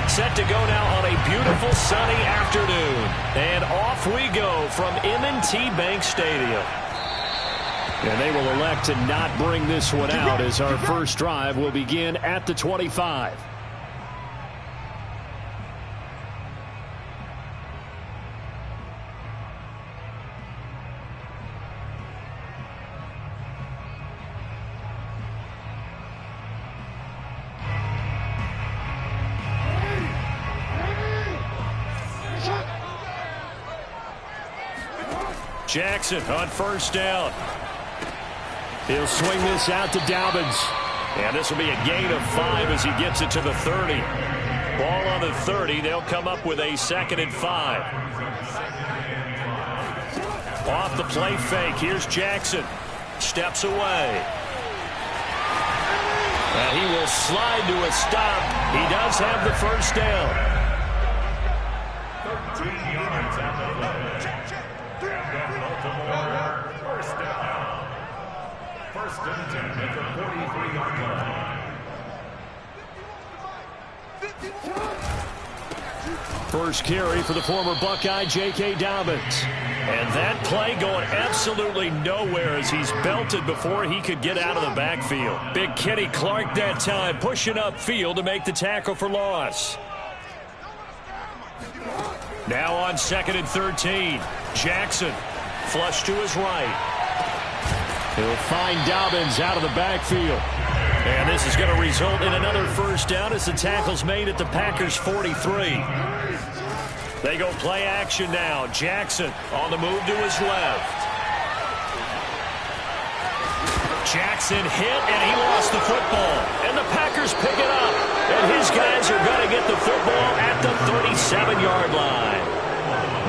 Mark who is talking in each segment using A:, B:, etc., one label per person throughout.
A: Set to go now on a beautiful sunny afternoon. And off we go from M&T Bank Stadium. And they will elect to not bring this one out as our first drive will begin at the 25. Jackson on first down. He'll swing this out to Dobbins. And this will be a gain of 5 as he gets it to the 30. Ball on the 30. They'll come up with a 2nd and 5. Off the play fake. Here's Jackson. Steps away. And he will slide to a stop. He does have the first down.
B: 13 yards out of first down. First and 10 at the 43-yard line.
A: First carry for the former Buckeye, J.K. Dobbins. And that play going absolutely nowhere as he's belted before he could get out of the backfield. Big Kenny Clark that time pushing upfield to make the tackle for loss. Now on 2nd and 13. Jackson flush to his right. He'll find Dobbins out of the backfield. And this is going to result in another first down as the tackle's made at the Packers' 43. They go play action now. Jackson on the move to his left. Jackson hit, and he lost the football. And the Packers pick it up. And his guys are going to get the football at the 37-yard line.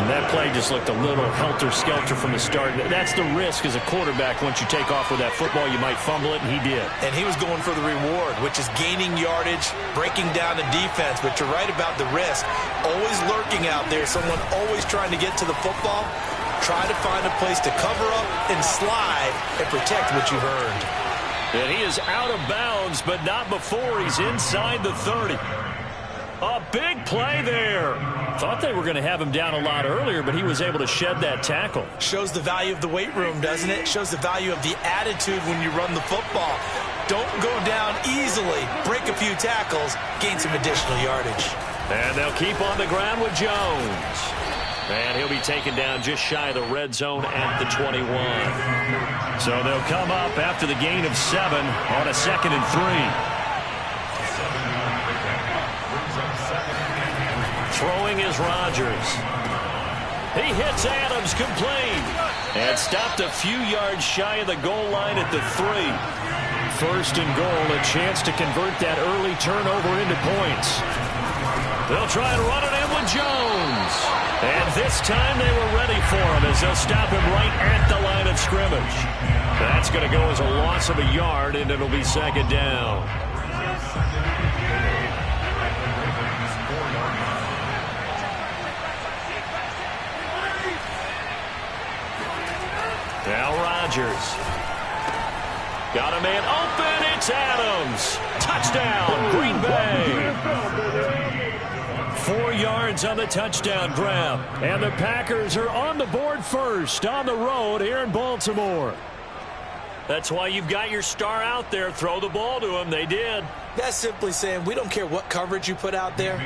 A: And that play just looked a little helter-skelter from the start. That's the risk as a quarterback. Once you take off with that football, you might fumble it, and he did.
C: And he was going for the reward, which is gaining yardage, breaking down the defense. But you're right about the risk. Always lurking out there, someone always trying to get to the football. Try to find a place to cover up and slide and protect what you've earned.
A: And he is out of bounds, but not before he's inside the 30. A big play there. Thought they were going to have him down a lot earlier, but he was able to shed that tackle.
C: Shows the value of the weight room, doesn't it? Shows the value of the attitude when you run the football. Don't go down easily. Break a few tackles. Gain some additional yardage.
A: And they'll keep on the ground with Jones. And he'll be taken down just shy of the red zone at the 21. So they'll come up after the gain of 7 on a 2nd and 3. Throwing is Rodgers. He hits Adams complete. And stopped a few yards shy of the goal line at the 3. 1st and goal, a chance to convert that early turnover into points. They'll try and run it in with Jones. And this time they were ready for him as they'll stop him right at the line of scrimmage. That's going to go as a loss of a yard, and it'll be 2nd down. Now Rodgers. Got a man open. It's Adams. Touchdown, Green Bay. 4 yards on the touchdown grab. And the Packers are on the board first on the road here in Baltimore. That's why you've got your star out there. Throw the ball to him. They did.
C: That's simply saying we don't care what coverage you put out there.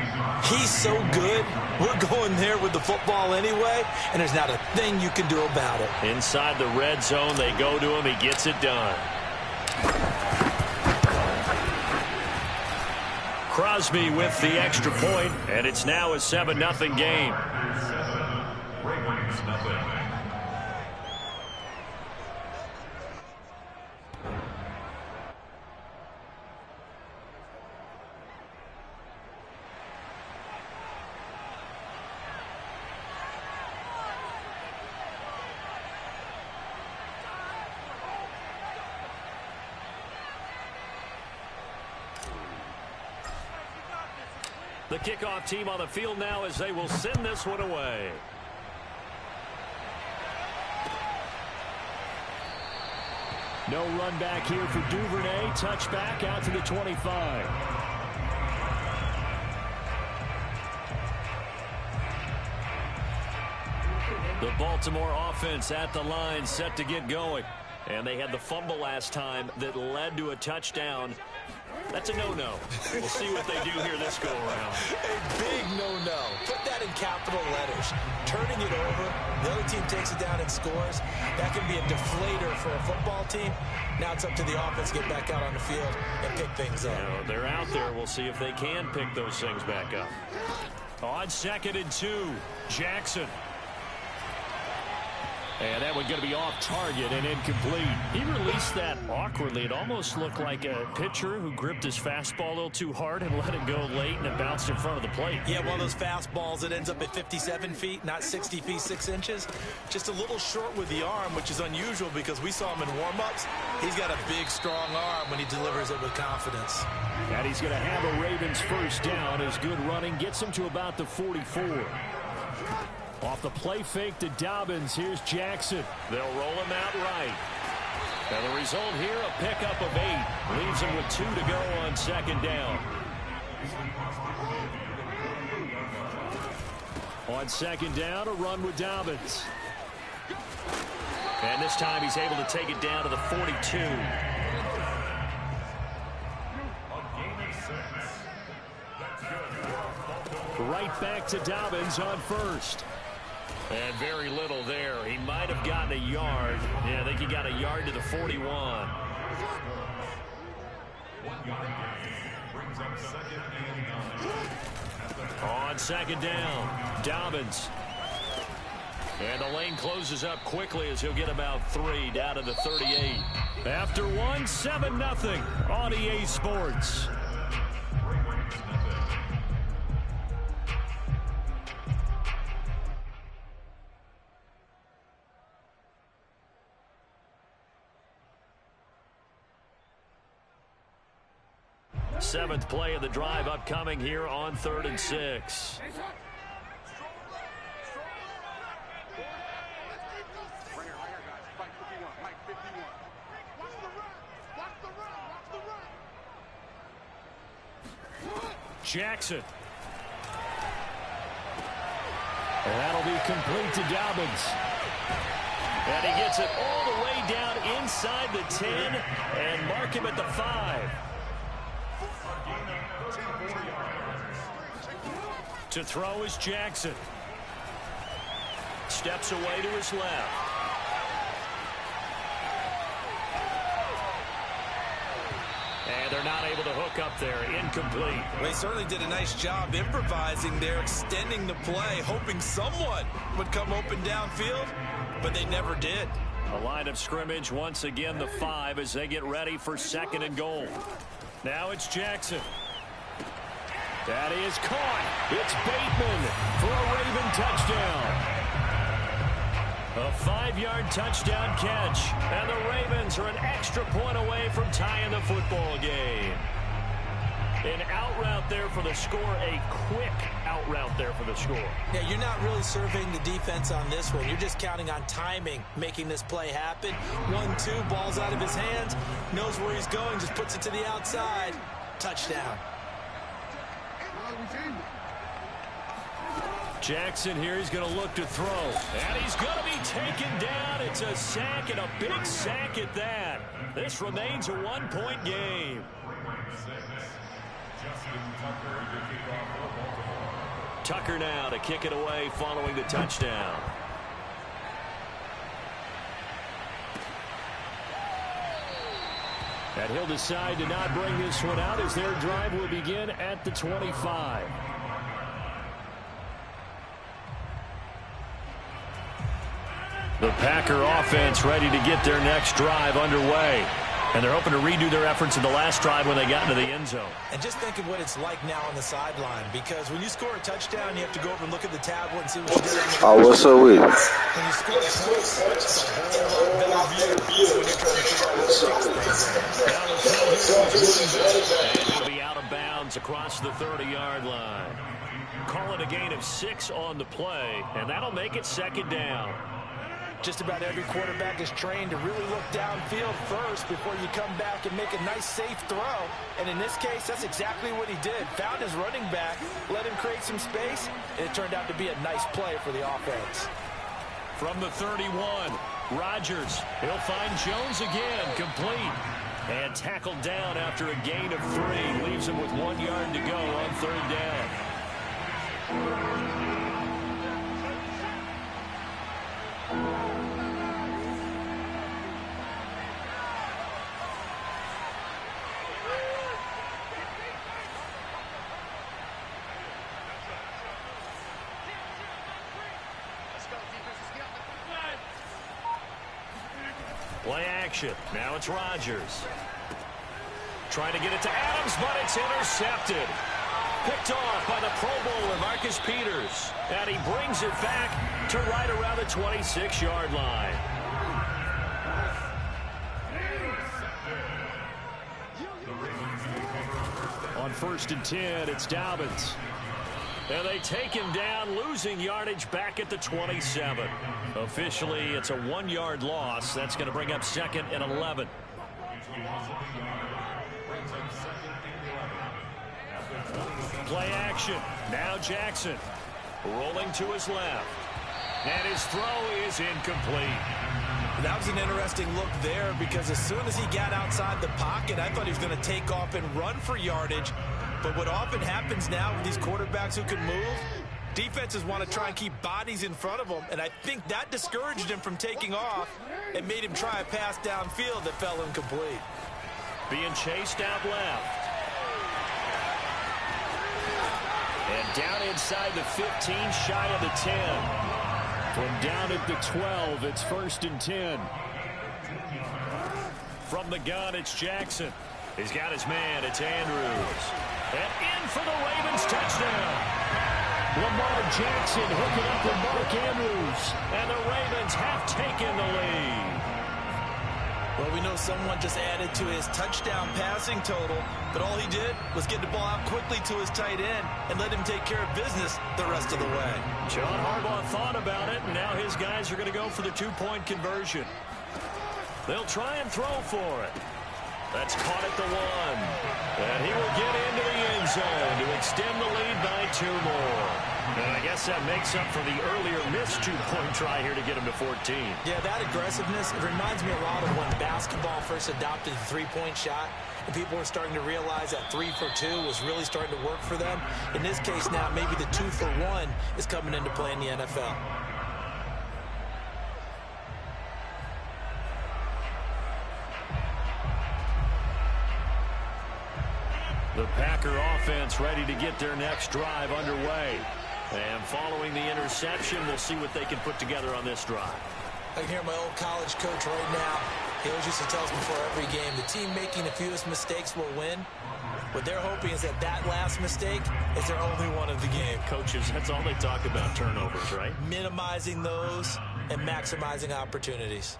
C: He's so good. We're going there with the football anyway, and there's not a thing you can do about it.
A: Inside the red zone, they go to him. He gets it done. Crosby with the extra point, and it's now a 7-0 game. The kickoff team on the field now as they will send this one away. No run back here for Duvernay. Touchback out to the 25. Baltimore offense at the line, set to get going. And they had the fumble last time that led to a touchdown. That's a no-no. We'll see what they do here this go-around.
C: A big no-no. Put that in capital letters. Turning it over, the other team takes it down and scores. That can be a deflator for a football team. Now it's up to the offense to get back out on the field and pick things up.
A: They're out there. We'll see if they can pick those things back up. On 2nd and 2, Jackson. And that one's going to be off target and incomplete. He released that awkwardly. It almost looked like a pitcher who gripped his fastball a little too hard and let it go late, and it bounced in front of the plate.
C: Yeah, one of those fastballs that ends up at 57 feet, not 60 feet, 6 inches. Just a little short with the arm, which is unusual because we saw him in warm-ups. He's got a big, strong arm when he delivers it with confidence.
A: And he's going to have a Ravens first down. His good running gets him to about the 44. Off the play fake to Dobbins, here's Jackson. They'll roll him out right. And the result here, a pickup of 8. Leaves him with 2 to go on 2nd down. On 2nd down, a run with Dobbins. And this time he's able to take it down to the 42. Right back to Dobbins on 1st. And very little there. He might have gotten a yard. Yeah, I think he got a yard to the 41. On 2nd down, Dobbins. And the lane closes up quickly as he'll get about 3 down to the 38. After 1, 7-0 on EA Sports. Seventh play of the drive upcoming here on 3rd and 6. Jackson. And that'll be complete to Dobbins. And he gets it all the way down inside the 10 and mark him at the 5. To throw is Jackson. Steps away to his left. And they're not able to hook up there. Incomplete.
C: Well, he certainly did a nice job improvising there, extending the play, hoping someone would come open downfield, but they never did.
A: A line of scrimmage once again, the 5, as they get ready for 2nd and goal. Now it's Jackson. That is caught. It's Bateman for a Raven touchdown. A 5-yard touchdown catch. And the Ravens are an extra point away from tying the football game. An out route there for the score. A quick out route there for the score.
C: Yeah, you're not really surveying the defense on this one. You're just counting on timing, making this play happen. 1-2, ball's out of his hands. Knows where he's going, just puts it to the outside. Touchdown.
A: Jackson here, he's going to look to throw. And he's going to be taken down. It's a sack, and a big sack at that. This remains a 1-point game. Tucker now to kick it away following the touchdown. And he'll decide to not bring this one out as their drive will begin at the 25. The Packer offense ready to get their next drive underway. And they're hoping to redo their efforts in the last drive when they got into the end zone.
C: And just think of what it's like now on the sideline, because when you score a touchdown, you have to go over and look at the tablet and see what you did on the
D: what's up with it?
C: When you score points, it's a whole lot better view when you're trying to figure out what to fix things.
A: And he'll be out of bounds across the 30-yard line. Call it a gain of 6 on the play, and that'll make it 2nd down.
C: Just about every quarterback is trained to really look downfield first before you come back and make a nice, safe throw. And in this case, that's exactly what he did. Found his running back, let him create some space, and it turned out to be a nice play for the offense.
A: From the 31, Rodgers. He'll find Jones again, complete. And tackled down after a gain of 3. Leaves him with 1 yard to go on 3rd down. Play action. Now it's Rodgers. Trying to get it to Adams, but it's intercepted. Picked off by the Pro Bowler, Marcus Peters. And he brings it back to right around the 26-yard line. On 1st and 10, it's Dobbins. And they take him down, losing yardage back at the 27. Officially, it's a 1-yard loss. That's going to bring up 2nd and 11. Play action. Now Jackson. Rolling to his left. And his throw is incomplete.
C: That was an interesting look there because as soon as he got outside the pocket, I thought he was going to take off and run for yardage. But what often happens now with these quarterbacks who can move, defenses want to try and keep bodies in front of them, and I think that discouraged him from taking off and made him try a pass downfield that fell incomplete.
A: Being chased out left. And down inside the 15, shy of the 10. From down at the 12, it's 1st and 10. From the gun, it's Jackson. He's got his man. It's Andrews. And in for the Ravens touchdown. Lamar Jackson hooking up with Mark Andrews. And the Ravens have taken the lead.
C: Well, we know someone just added to his touchdown passing total, but all he did was get the ball out quickly to his tight end and let him take care of business the rest of the way.
A: John Harbaugh thought about it, and now his guys are going to go for the 2-point conversion. They'll try and throw for it. That's caught at the 1. And he will get into the end zone to extend the lead by 2 more. And I guess that makes up for the earlier missed 2-point try here to get him to 14.
C: Yeah, that aggressiveness, it reminds me a lot of when basketball first adopted the 3-point shot. And people were starting to realize that 3 for 2 was really starting to work for them. In this case now, maybe the 2 for 1 is coming into play in the NFL.
A: The Packer offense ready to get their next drive underway. And following the interception, we'll see what they can put together on this drive.
C: I can hear my old college coach right now. He always used to tell us before every game, the team making the fewest mistakes will win. What they're hoping is that that last mistake is their only one of the game.
A: Coaches, that's all they talk about, turnovers, right?
C: Minimizing those and maximizing opportunities.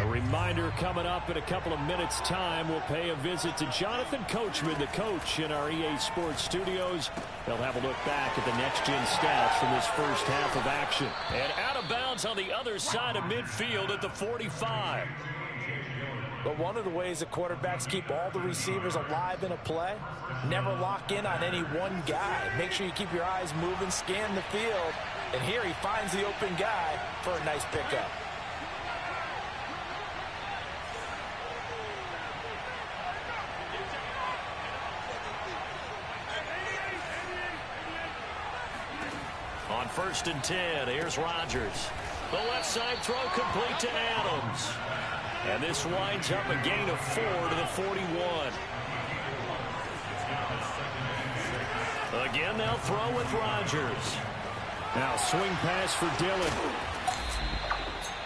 A: Reminder coming up in a couple of minutes' time. We'll pay a visit to Jonathan Coachman, the coach in our EA Sports studios. They'll have a look back at the next-gen stats from this first half of action. And out of bounds on the other side of midfield at the 45.
C: But one of the ways that quarterbacks keep all the receivers alive in a play, never lock in on any one guy. Make sure you keep your eyes moving, scan the field. And here he finds the open guy for a nice pickup.
A: On 1st and 10, here's Rodgers. The left side throw complete to Adams. And this winds up a gain of 4 to the 41. Again, they'll throw with Rodgers. Now swing pass for Dillon.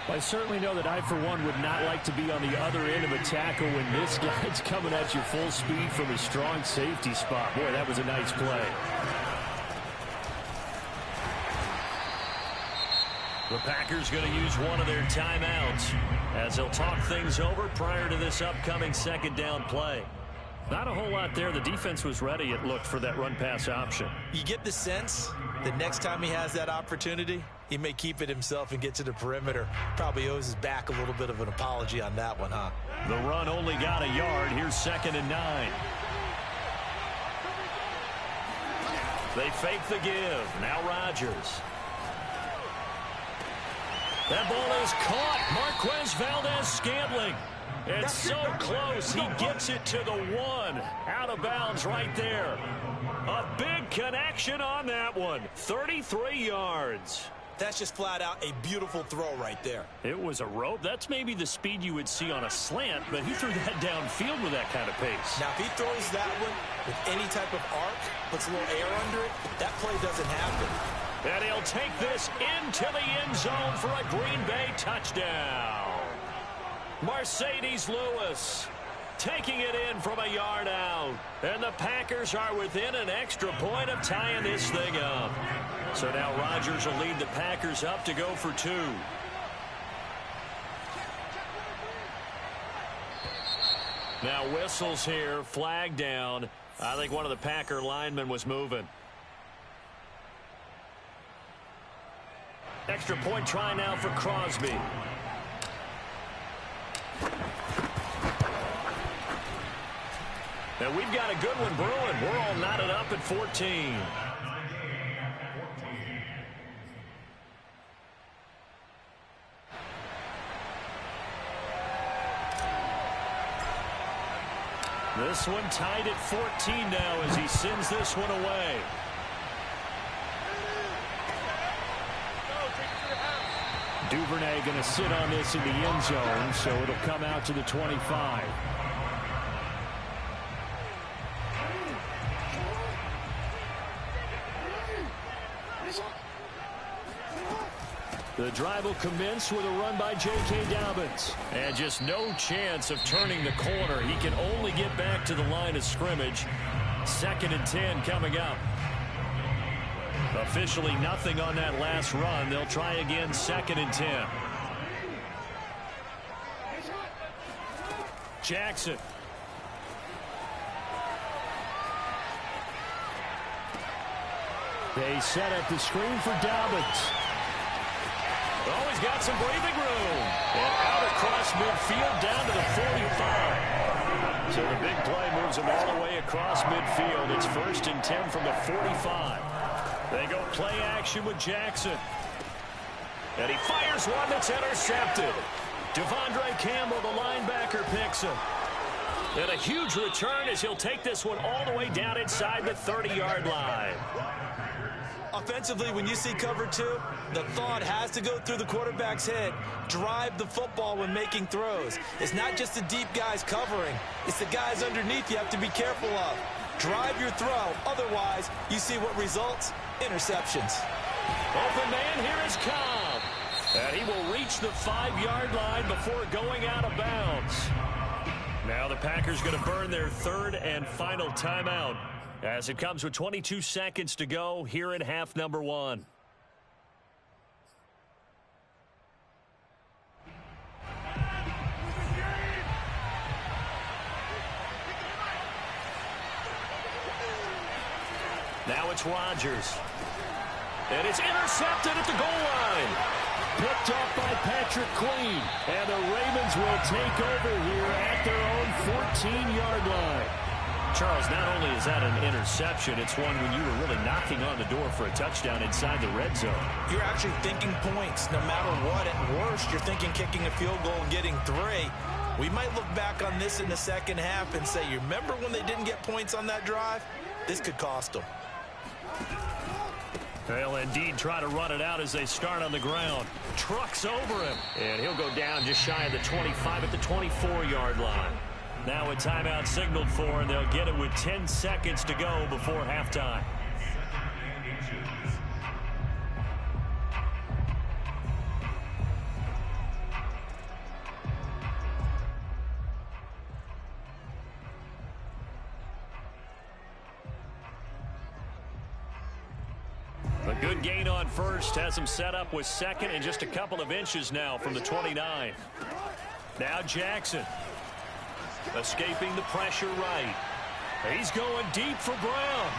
A: I certainly know that I, for one, would not like to be on the other end of a tackle when this guy's coming at you full speed from a strong safety spot. Boy, that was a nice play. The Packers going to use one of their timeouts as they'll talk things over prior to this upcoming 2nd down play. Not a whole lot there. The defense was ready, it looked, for that run-pass option.
C: You get the sense that next time he has that opportunity, he may keep it himself and get to the perimeter. Probably owes his back a little bit of an apology on that one, huh?
A: The run only got a yard. Here's 2nd and 9. They fake the give. Now Rodgers. That ball is caught. Marquez Valdez-Scantling. It's so close. He gets it to the 1. Out of bounds right there. A big connection on that one. 33 yards.
C: That's just flat out a beautiful throw right there.
A: It was a rope. That's maybe the speed you would see on a slant, but he threw that downfield with that kind of pace.
C: Now, if he throws that one with any type of arc, puts a little air under it, that play doesn't happen.
A: And he'll take this into the end zone for a Green Bay touchdown. Mercedes Lewis taking it in from a yard out. And the Packers are within an extra point of tying this thing up. So now Rodgers will lead the Packers up to go for 2. Now whistles here, flag down. I think one of the Packer linemen was moving. Extra point try now for Crosby. And we've got a good one brewing. We're all knotted up at 14. This one tied at 14 now as he sends this one away. Duvernay going to sit on this in the end zone, so it'll come out to the 25. The drive will commence with a run by J.K. Dobbins. And just no chance of turning the corner. He can only get back to the line of scrimmage. 2nd and 10 coming up. Officially nothing on that last run. They'll try again 2nd and 10. Jackson. They set up the screen for Dobbins. Oh, he's got some breathing room. And out across midfield down to the 45. So the big play moves him all the way across midfield. It's 1st and 10 from the 45. They go play action with Jackson. And he fires one that's intercepted. Devondre Campbell, the linebacker, picks him. And a huge return as he'll take this one all the way down inside the 30-yard line.
C: Offensively, when you see cover 2, the thought has to go through the quarterback's head. Drive the football when making throws. It's not just the deep guys covering. It's the guys underneath you have to be careful of. Drive your throw. Otherwise, you see what results? Interceptions.
A: Open man, here is Cobb. And he will reach the 5-yard line before going out of bounds. Now the Packers going to burn their 3rd and final timeout as it comes with 22 seconds to go here in half number 1. Now it's Rodgers. And it's intercepted at the goal line. Picked off by Patrick Queen. And the Ravens will take over here at their own 14-yard line. Charles, not only is that an interception, it's one when you were really knocking on the door for a touchdown inside the red zone.
C: You're actually thinking points no matter what. At worst, you're thinking kicking a field goal and getting 3. We might look back on this in the second half and say, you remember when they didn't get points on that drive? This could cost them.
A: They'll indeed try to run it out as they start on the ground. Trucks over him. And he'll go down just shy of the 25 at the 24-yard line. Now a timeout signaled for, and they'll get it with 10 seconds to go before halftime. A good gain on first has him set up with 2nd and just a couple of inches now from the 29. Now Jackson escaping the pressure right. He's going deep for Brown.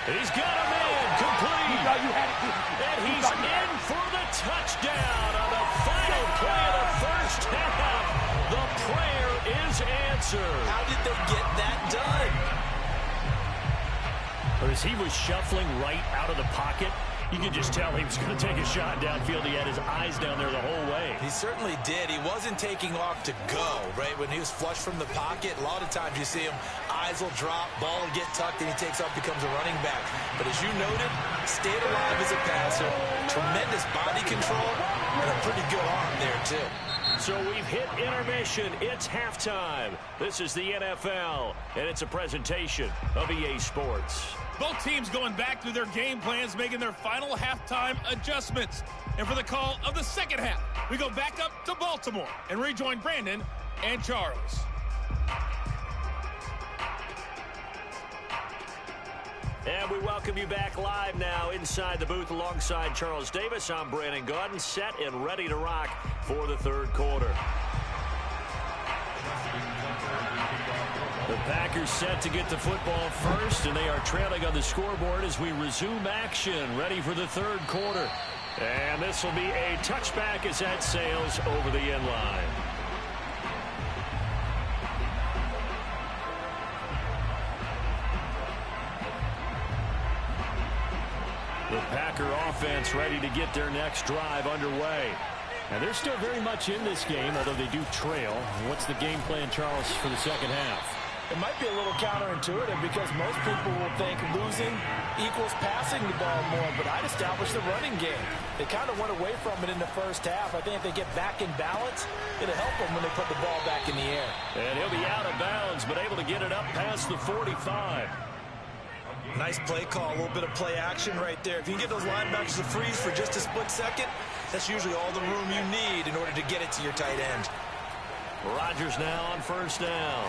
A: He's got a man complete. And he's in for the touchdown on the final play of the first half. The prayer is answered.
C: How did they get that done?
A: As he was shuffling right out of the pocket, you could just tell he was going to take a shot downfield. He had his eyes down there the whole way.
C: He certainly did. He wasn't taking off to go, right? When he was flush from the pocket, a lot of times you see him, eyes will drop, ball will get tucked, and he takes off, becomes a running back. But as you noted, stayed alive as a passer, tremendous body control, and a pretty good arm there, too.
A: So we've hit intermission. It's halftime. This is the NFL, and it's a presentation of EA Sports.
D: Both teams going back through their game plans, making their final halftime adjustments. And for the call of the second half, we go back up to Baltimore and rejoin Brandon and Charles.
A: And we welcome you back live now inside the booth alongside Charles Davis. I'm Brandon Gaudin, set and ready to rock for the third quarter. The Packers set to get the football first, and they are trailing on the scoreboard as we resume action, ready for the third quarter. And this will be a touchback as that sails over the end line. The Packer offense ready to get their next drive underway. And they're still very much in this game, although they do trail. What's the game plan, Charles, for the second half?
E: It might be a little counterintuitive because most people will think losing equals passing the ball more, but I'd establish the running game. They kind of went away from it in the first half. I think if they get back in balance, it'll help them when they put the ball back in the air.
A: And he'll be out of bounds, but able to get it up past the 45.
C: Nice play call, a little bit of play action right there. If you can get those linebackers to freeze for just a split second, that's usually all the room you need in order to get it to your tight end.
A: Rodgers now on first down.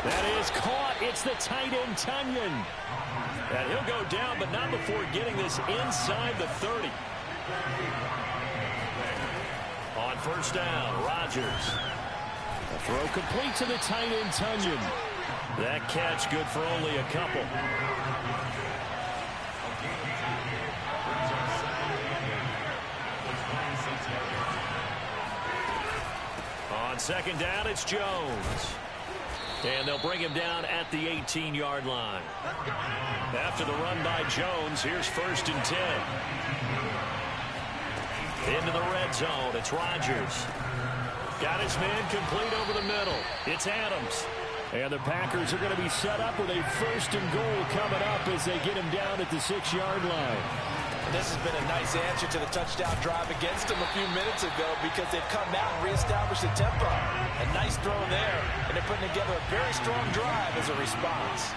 A: That is caught. It's the tight end, Tunyon. And he'll go down, but not before getting this inside the 30. On first down, Rodgers. A throw complete to the tight end, Tunyon. That catch good for only a couple. On second down, it's Jones. And they'll bring him down at the 18-yard line. After the run by Jones, here's first and 10. Into the red zone, it's Rodgers. Got his man complete over the middle. It's Adams. And the Packers are going to be set up with a first and goal coming up as they get him down at the 6-yard line.
E: And this has been a nice answer to the touchdown drive against them a few minutes ago because they've come out and reestablished the tempo. A nice throw there, and they're putting together a very strong drive as a response.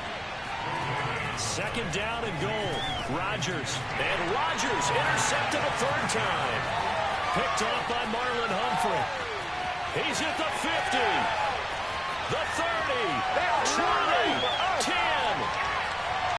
A: Second down and goal. Rodgers. And Rodgers intercepted a third time. Picked off by Marlon Humphrey. He's at the 50. The 30.